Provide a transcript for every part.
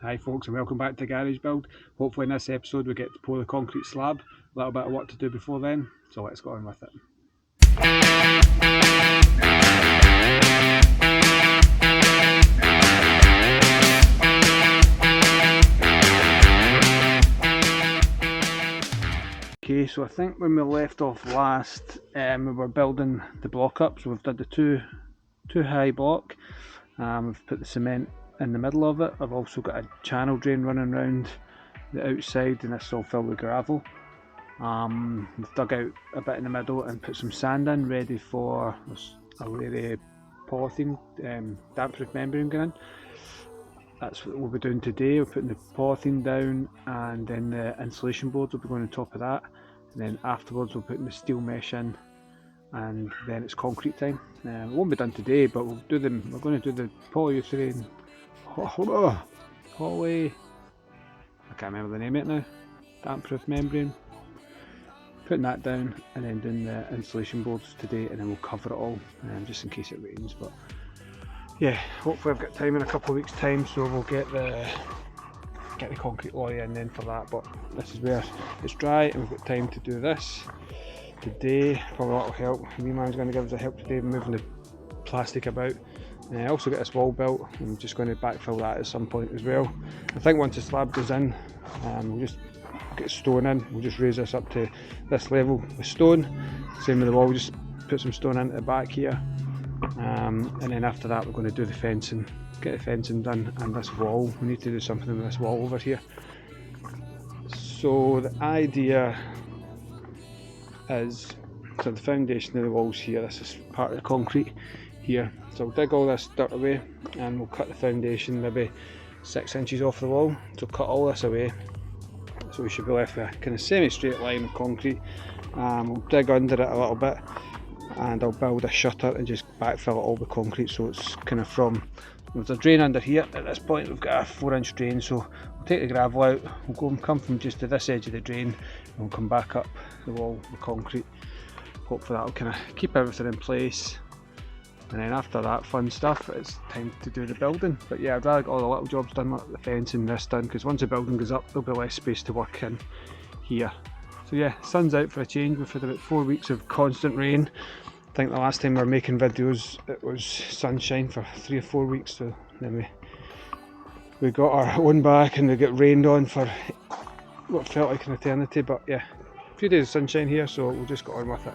Hi folks and welcome back to Garage Build. Hopefully in this episode we get to pour the concrete slab. A little bit of work to do before then, so let's go on with it. Okay, so I think when we left off last, we were building the block up, so we've done the two high block. We've put the cement in the middle of it. I've also got a channel drain running around the outside, and this is all filled with gravel. We've dug out a bit in the middle and put some sand in, ready for a layer of polythene, damp-proof membrane going in. That's what we'll be doing today. We're putting the polythene down, and then the insulation boards will be going on top of that. And then afterwards we'll put the steel mesh in, and then it's concrete time. It won't be done today, but we'll do them. We're going to do the polyurethane, I can't remember the name of it now. Damp-proof membrane. Putting that down, and then doing the insulation boards today, and then we'll cover it all, just in case it rains. But yeah, hopefully I've got time in a couple of weeks' time, so we'll get the concrete lorry in then for that. But this is where it's dry, and we've got time to do this today. Probably that'll help. Me man's going to give us a help today moving the plastic about. I also got this wall built. I'm just going to backfill that at some point as well. I think once the slab goes in, we'll just get stone in. We'll just raise this up to this level with stone. Same with the wall, we'll just put some stone into the back here. And then after that we're going to do the fencing, get the fencing done, and this wall, we need to do something with this wall over here. So the idea is, so the foundation of the walls here, this is part of the concrete here, so we'll dig all this dirt away and we'll cut the foundation maybe 6 inches off the wall, so cut all this away, so we should be left with a kind of semi-straight line of concrete. We'll dig under it a little bit, and I'll build a shutter and just backfill it all with concrete, so it's kind of from, there's a drain under here. At this point we've got a 4-inch drain, so we'll take the gravel out, we'll go and come from just to this edge of the drain, and we'll come back up the wall with concrete. Hopefully that'll kind of keep everything in place, and then after that fun stuff, it's time to do the building. But yeah, I'd rather get all the little jobs done, like the fencing, this done, because once the building goes up there'll be less space to work in here. So yeah, sun's out for a change. We've had about 4 weeks of constant rain. I think the last time we were making videos it was sunshine for 3 or 4 weeks, so then we got our own back and we got rained on for what felt like an eternity. But yeah, a few days of sunshine here, so we'll just get on with it.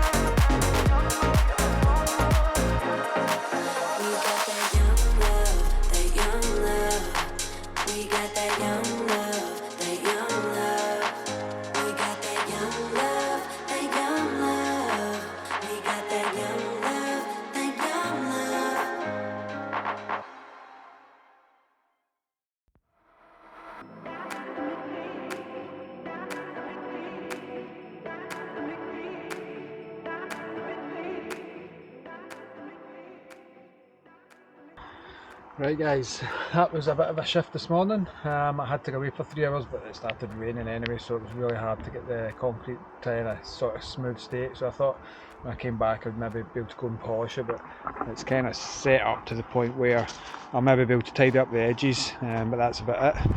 Right guys, that was a bit of a shift this morning. I had to go away for 3 hours, but it started raining anyway, so it was really hard to get the concrete to in a sort of smooth state. So I thought when I came back I'd maybe be able to go and polish it, but it's kind of set up to the point where I'll maybe be able to tidy up the edges, but that's about it.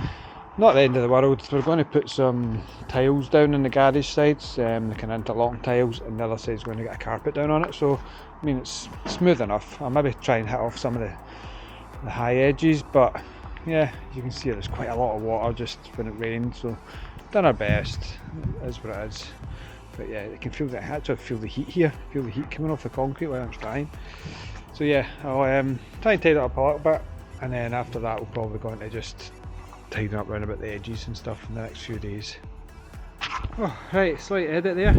Not the end of the world. We're going to put some tiles down in the garage sides, the kind of interlocking tiles, and the other side's going to get a carpet down on it. So I mean, it's smooth enough. I'll maybe try and hit off some of the high edges, but yeah, you can see there's quite a lot of water just when it rained, so done our best. It is what it is. But yeah, you can feel that. I had to feel the heat here, feel the heat coming off the concrete while it's drying. So yeah, I'll try and tidy it up a little bit, and then after that we'll probably go into just tidying up round about the edges and stuff in the next few days. Oh, right, slight edit there.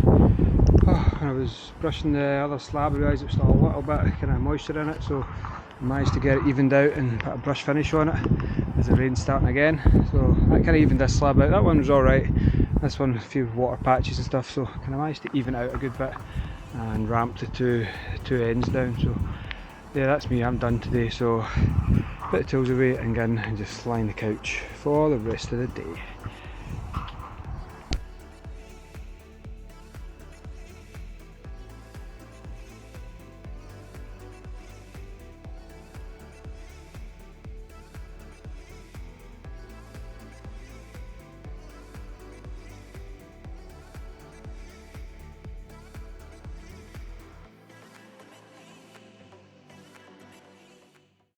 Oh, when I was brushing the other slab, I realised it was still a little bit kind of moisture in it, so I managed to get it evened out and put a brush finish on it as the rain's starting again. So that kind of evened this slab out. That one was alright. This one, a few water patches and stuff, so I kind of managed to even out a good bit and ramp the two ends down. So yeah, that's me, I'm done today. So put the tools away and get in and just lie on the couch for the rest of the day.